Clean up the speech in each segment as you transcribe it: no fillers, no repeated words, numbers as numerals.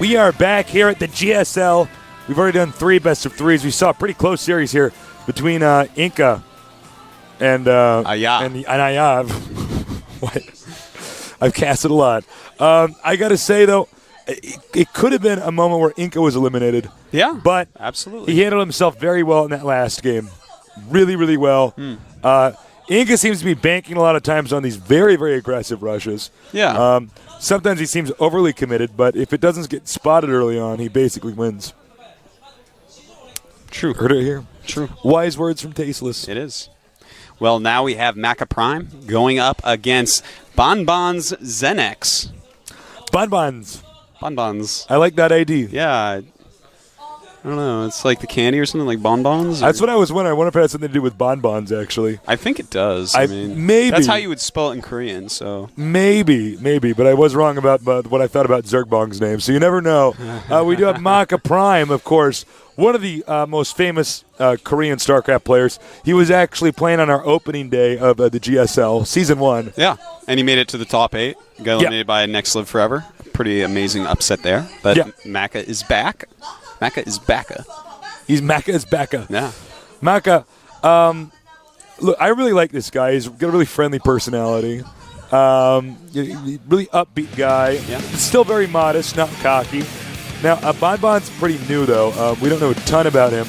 We are back here at the GSL. We've already done 3 best of 3s. We saw a pretty close series here between Inca and Aya. What? I've cast it a lot. I got to say, though, it could have been a moment where Inca was eliminated. Yeah, but absolutely. He handled himself very well in that last game. Really, really well. Inca seems to be banking a lot of times on these very, very aggressive rushes. Yeah. Sometimes he seems overly committed, but if it doesn't get spotted early on, he basically wins. True. Heard it here. True. Wise words from Tasteless. It is. Well, now we have Maka Prime going up against BanBans Zenex. BanBans. BanBans. I like that ID. Yeah. I don't know. It's like the candy or something, like bonbons? That's what I was wondering. I wonder if it has something to do with bonbons, actually. I think it does. I mean, maybe. That's how you would spell it in Korean, so. Maybe. But I was wrong about what I thought about Zergbong's name, so you never know. We do have Maka Prime, of course, one of the most famous Korean StarCraft players. He was actually playing on our opening day of the GSL Season 1. Yeah, and he made it to the top 8. Got eliminated by Next Live Forever. Pretty amazing upset there. But Maka is back. Maka is Baka. Maka is Baka. Yeah. Maka, look, I really like this guy. He's got a really friendly personality. Really upbeat guy. Yeah. Still very modest, not cocky. Now, BanBan's pretty new, though. We don't know a ton about him.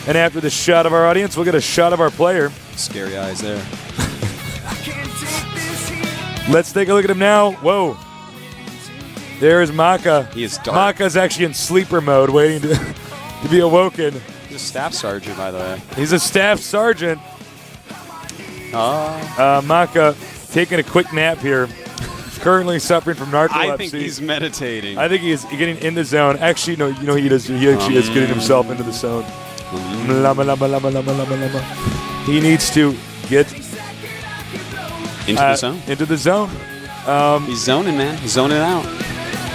And after the shot of our audience, we'll get a shot of our player. Scary eyes there. Let's take a look at him now. Whoa. There's Maka. He is dark. Maka's actually in sleeper mode, waiting to be awoken. He's a staff sergeant, by the way. He's a staff sergeant. Oh. Maka taking a quick nap here. Currently suffering from narcolepsy. I think he's meditating. I think he's getting in the zone. Actually, no, you know he does. He actually is getting himself into the zone. Lama, lama, lama, lama, lama, lama. He needs to get into the zone. Into the zone. He's zoning, man. He's zoning out.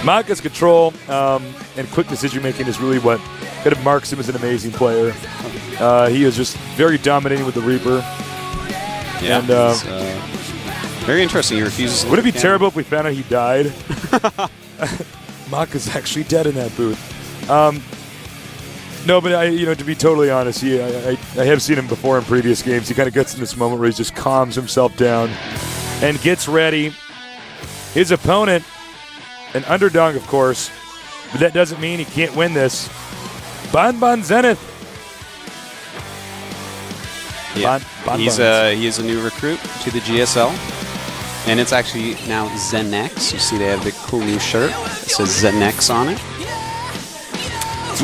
Maka's control and quick decision making is really what kind of marks him as an amazing player. He is just very dominating with the Reaper. Yeah. And very interesting. He refuses. Would it be terrible if we found out he died? Maka's actually dead in that booth. No, but to be totally honest, I have seen him before in previous games. He kind of gets in this moment where he just calms himself down and gets ready. His opponent, an underdog, of course, but that doesn't mean he can't win this. BanBans Zenith. Yeah. He is a new recruit to the GSL, and it's actually now Zenex. You see they have a big cool new shirt. It says Zenex on it. It's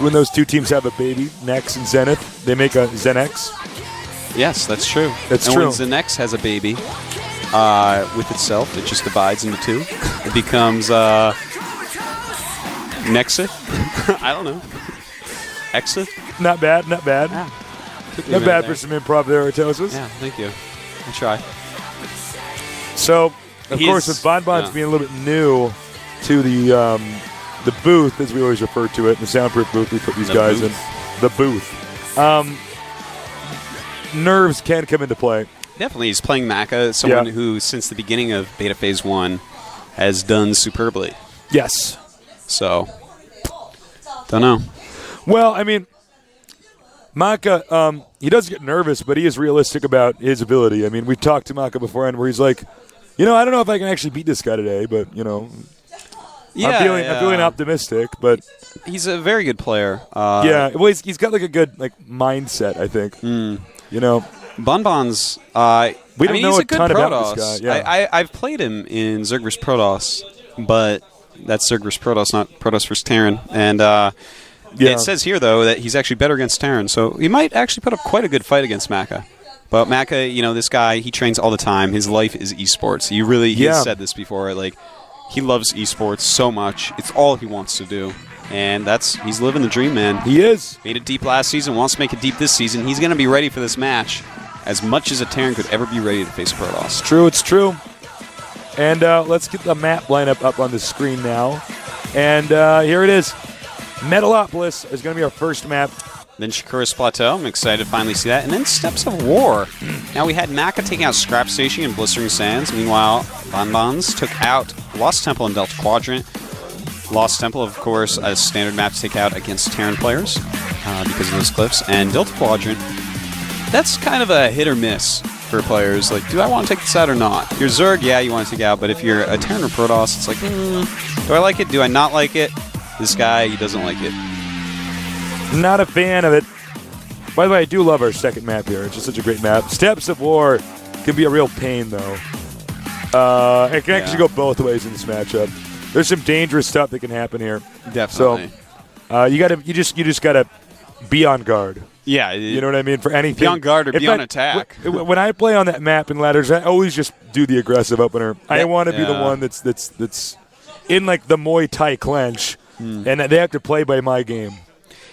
when those two teams have a baby, Nex and Zenith. They make a Zenex. Yes, that's true. That's and true. When Zenex has a baby with itself, it just divides into 2. It becomes Nexith. I don't know. Exith? Not bad, not bad. Yeah. Not bad for some improv there, Artosis. Yeah, thank you. I'll try. So, of course, with BanBans being a little bit new to the booth, as we always refer to it, the soundproof booth we put these guys in. The booth. Nerves can come into play. Definitely. He's playing Maka, someone who, since the beginning of Beta Phase 1, has done superbly. Yes. So, don't know. Well, I mean, Maka, he does get nervous, but he is realistic about his ability. I mean, we've talked to Maka beforehand where he's like, I don't know if I can actually beat this guy today, but, I'm feeling optimistic, but he's a very good player. Well, he's got like a good mindset, I think. BanBans, we don't know he's a a good ton Protoss. about this guy. Yeah. I've played him in Zerg vs. Protoss, but that's Zerg vs. Protoss, not Protoss vs. Terran. And it says here, though, that he's actually better against Terran, so he might actually put up quite a good fight against Maka. But Maka, this guy, he trains all the time. His life is esports. He has said this before, like, he loves esports so much. It's all he wants to do. And he's living the dream, man. He is. Made it deep last season, wants to make it deep this season. He's going to be ready for this match as much as a Terran could ever be ready to face a Protoss. It's true. And let's get the map lineup up on the screen now. And here it is. Metalopolis is going to be our first map. Then Shakura's Plateau. I'm excited to finally see that. And then Steps of War. Now we had Maka taking out Scrap Station and Blistering Sands. Meanwhile, BanBans took out Lost Temple and Delta Quadrant. Lost Temple, of course, a standard map to take out against Terran players because of those cliffs. And Delta Quadrant, that's kind of a hit or miss for players. Like, do I want to take this out or not? If you're Zerg, yeah, you want to take it out. But if you're a Terran or Protoss, it's like, do I like it? Do I not like it? This guy, he doesn't like it. Not a fan of it. By the way, I do love our second map here. It's just such a great map. Steps of War can be a real pain, though. It can actually go both ways in this matchup. There's some dangerous stuff that can happen here. Definitely. So you just gotta be on guard. Yeah, you know what I mean. For anything, be on guard or be on attack. When I play on that map in ladders, I always just do the aggressive opener. I want to be the one that's in like the Muay Thai clench, and they have to play by my game.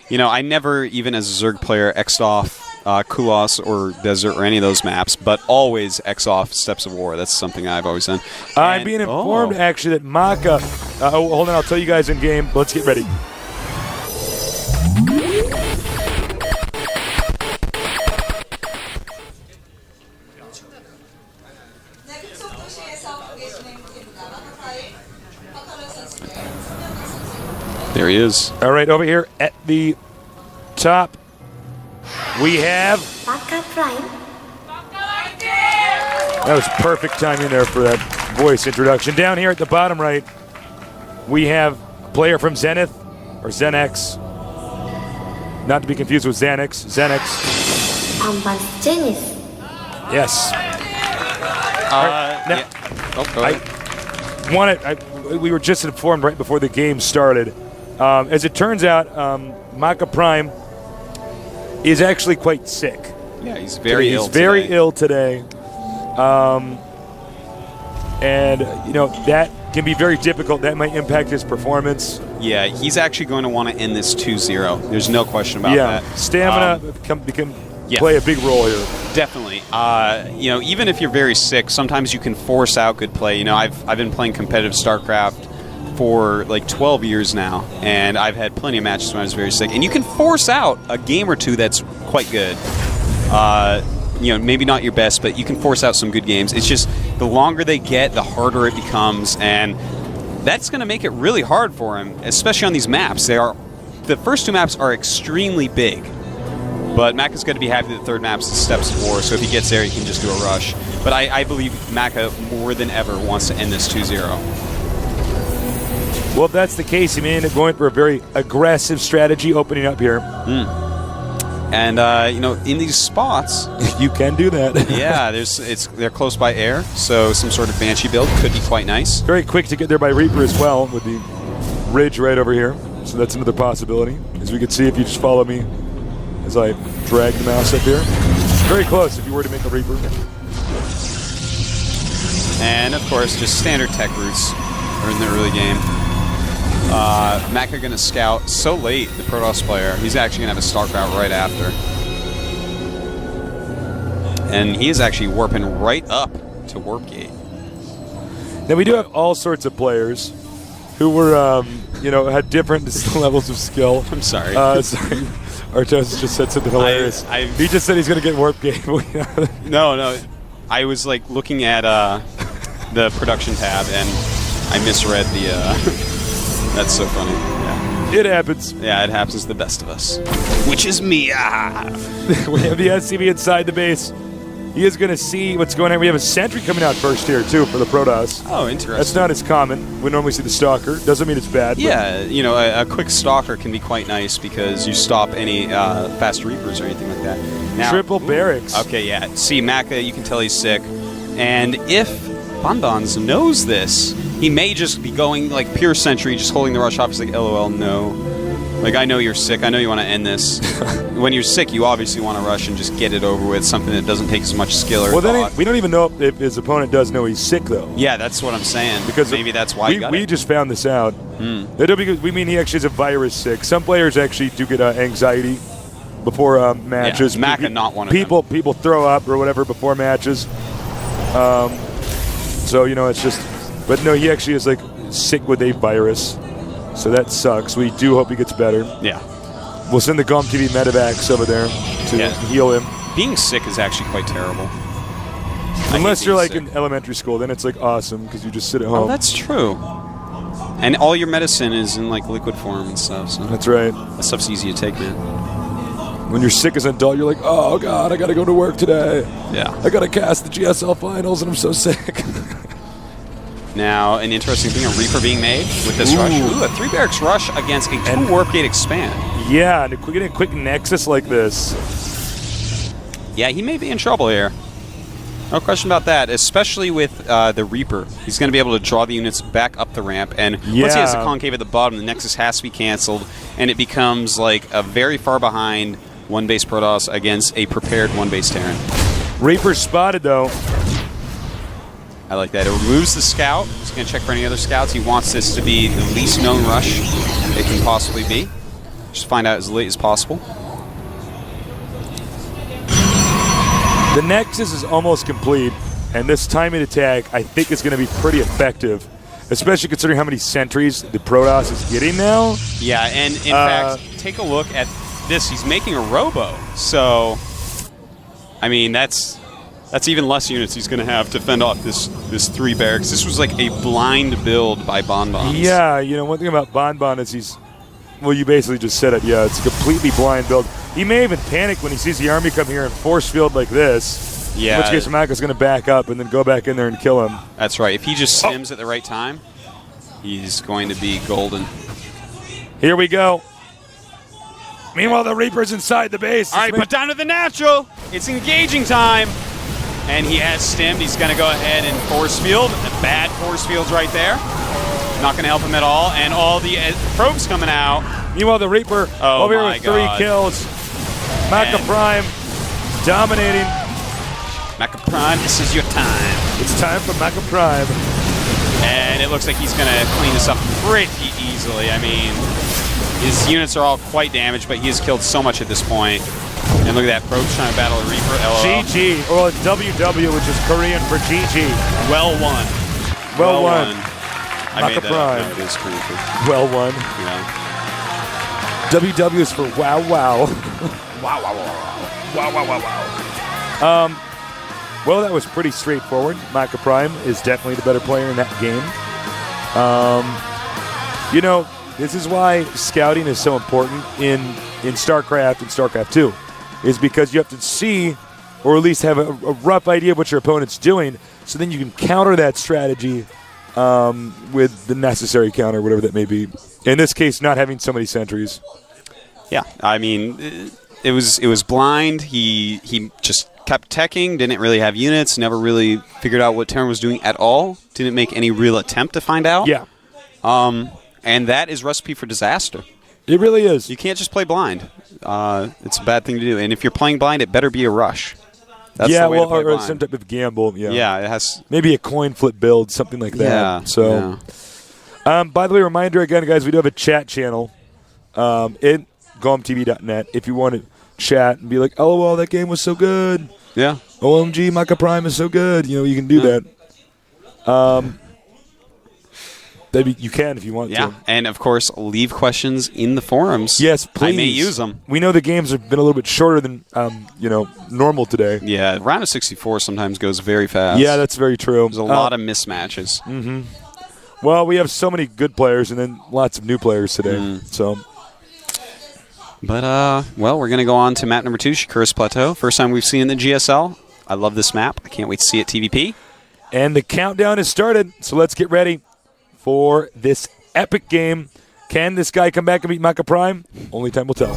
You know, I never, even as a Zerg player, X'd off Kulos or Desert or any of those maps, but always X off Steps of War. That's something I've always done. I'm being informed, actually, that Maka... hold on, I'll tell you guys in game. Let's get ready. There he is. All right, over here at the top, we have... Maka Prime. That was perfect timing there for that voice introduction. Down here at the bottom right, we have a player from Zenith, or Zenex. Not to be confused with Xanax. Zenex. BanBans Genius. Yes. We were just informed right before the game started. As it turns out, Maka Prime is actually quite sick. Yeah, he's very ill. He's very ill today. And, you know, that can be very difficult. That might impact his performance. Yeah, he's actually going to want to end this 2-0. There's no question about that. Stamina can play a big role here. Definitely. You know, even if you're very sick, sometimes you can force out good play. You know, I've been playing competitive StarCraft for like 12 years now, and I've had plenty of matches when I was very sick. And you can force out a game or two that's quite good. You know, maybe not your best, but you can force out some good games. It's just the longer they get, the harder it becomes, and that's going to make it really hard for him, especially on these maps. The first two maps are extremely big, but Maka's got to be happy that the third map's the Steps of War, so if he gets there, he can just do a rush. But I believe Maka more than ever wants to end this 2-0. Well, if that's the case, he may end up going for a very aggressive strategy opening up here. And, you know, in these spots... you can do that. Yeah, they're close by air, so some sort of Banshee build could be quite nice. Very quick to get there by Reaper as well, with the ridge right over here. So that's another possibility. As we can see, if you just follow me as I drag the mouse up here. Very close if you were to make a Reaper. And, of course, just standard tech routes are in the early game. Maka going to scout so late, the Protoss player. He's actually going to have a StarCraft right after. And he is actually warping right up to Warp Gate. Now, we do have all sorts of players who were, you know, had different levels of skill. I'm sorry. Sorry. Artos just said something hilarious. He just said he's going to get Warp Gate. No. I was, like, looking at the production tab, and I misread the... That's so funny. Yeah. It happens. Yeah, it happens to the best of us. Which is me. We have the SCV inside the base. He is going to see what's going on. We have a sentry coming out first here, too, for the Protoss. Oh, interesting. That's not as common. We normally see the Stalker. Doesn't mean it's bad. Yeah, you know, a quick Stalker can be quite nice because you stop any fast Reapers or anything like that. Now, triple barracks. Okay, yeah. See, Maka, you can tell he's sick. And if BanBans knows this, he may just be going, like, pure sentry, just holding the rush off. He's like, LOL, no. Like, I know you're sick. I know you want to end this. When you're sick, you obviously want to rush and just get it over with, something that doesn't take as much skill or thought. Then we don't even know if his opponent does know he's sick, though. Yeah, that's what I'm saying. Because maybe that's why we just found this out. We mean he actually has a virus sick. Some players actually do get anxiety before matches. Yeah, Maka not one of them. People throw up or whatever before matches. So, you know, it's just... But no, he actually is, like, sick with a virus. So that sucks. We do hope he gets better. Yeah. We'll send the GOMTV medevacs over there to heal him. Being sick is actually quite terrible. Unless you're like in elementary school, then it's like awesome because you just sit at home. Oh, that's true. And all your medicine is in like liquid form and stuff. So that's right. That stuff's easy to take, man. When you're sick as an adult, you're like, oh God, I gotta go to work today. Yeah. I gotta cast the GSL finals, and I'm so sick. Now, an interesting thing, a Reaper being made with this rush. Ooh, a 3 barracks rush against a 2 warp gate expand. Yeah, and getting a quick nexus like this. Yeah, he may be in trouble here. No question about that, especially with the Reaper. He's going to be able to draw the units back up the ramp, and once he has a concave at the bottom, the nexus has to be canceled, and it becomes like a very far behind 1-base Protoss against a prepared 1-base Terran. Reaper spotted, though. I like that. It removes the scout. He's going to check for any other scouts. He wants this to be the least known rush it can possibly be. Just find out as late as possible. The Nexus is almost complete, and this timing attack I think is going to be pretty effective, especially considering how many sentries the Protoss is getting now. Yeah, and in fact, take a look at this. He's making a robo. So, I mean, that's even less units he's going to have to fend off this 3 barracks. This was like a blind build by BanBans. Yeah, you know, one thing about BanBans is well, you basically just said it. Yeah, it's a completely blind build. He may even panic when he sees the army come here and force field like this. Yeah. In which case Maka's going to back up and then go back in there and kill him. That's right. If he just stims at the right time, he's going to be golden. Here we go. Meanwhile, the Reaper's inside the base. All right, put down to the natural. It's engaging time. And he has stimmed. He's going to go ahead and force field. The bad force field's right there. Not going to help him at all. And all the probes coming out. Meanwhile, the Reaper over here with 3 kills. Maka Prime dominating. Maka Prime, this is your time. It's time for Maka Prime. And it looks like he's going to clean this up pretty easily. I mean, his units are all quite damaged, but he has killed so much at this point. And look at that, probes trying to battle a Reaper. LOL. GG, or WW, which is Korean for GG. Well won. Well won. I made that Prime. up. No, it is Korean for well won. Yeah. WW is for wow wow. Wow, wow, wow, wow, wow, wow, wow. Well, that was pretty straightforward. Maka Prime is definitely the better player in that game. You know, this is why scouting is so important in StarCraft and StarCraft II, is because you have to see, or at least have a rough idea of what your opponent's doing, so then you can counter that strategy with the necessary counter, whatever that may be. In this case, not having so many sentries. Yeah, I mean, it was blind. He just kept teching, didn't really have units, never really figured out what Terran was doing at all, didn't make any real attempt to find out. Yeah. And that is recipe for disaster. It really is. You can't just play blind. It's a bad thing to do. And if you're playing blind, it better be a rush. That's yeah, the way well, to play or blind. some type of gamble. Yeah. Yeah, it has. Maybe a coin flip build, something like that. Yeah. So, yeah. By the way, reminder again, guys, we do have a chat channel at GOMTV.net if you want to chat and be like, LOL, that game was so good. Yeah. OMG, Maka Prime is so good. You know, you can do that. You can if you want to. Yeah, and of course, leave questions in the forums. Yes, please. I may use them. We know the games have been a little bit shorter than normal today. Yeah, round of 64 sometimes goes very fast. Yeah, that's very true. There's a lot of mismatches. Mm-hmm. Well, we have so many good players and then lots of new players today. So, but well, we're gonna go on to map number 2, Shakuris Plateau. First time we've seen in the GSL. I love this map. I can't wait to see it TVP. And the countdown has started. So let's get ready for this epic game. Can this guy come back and beat Maka Prime? Only time will tell.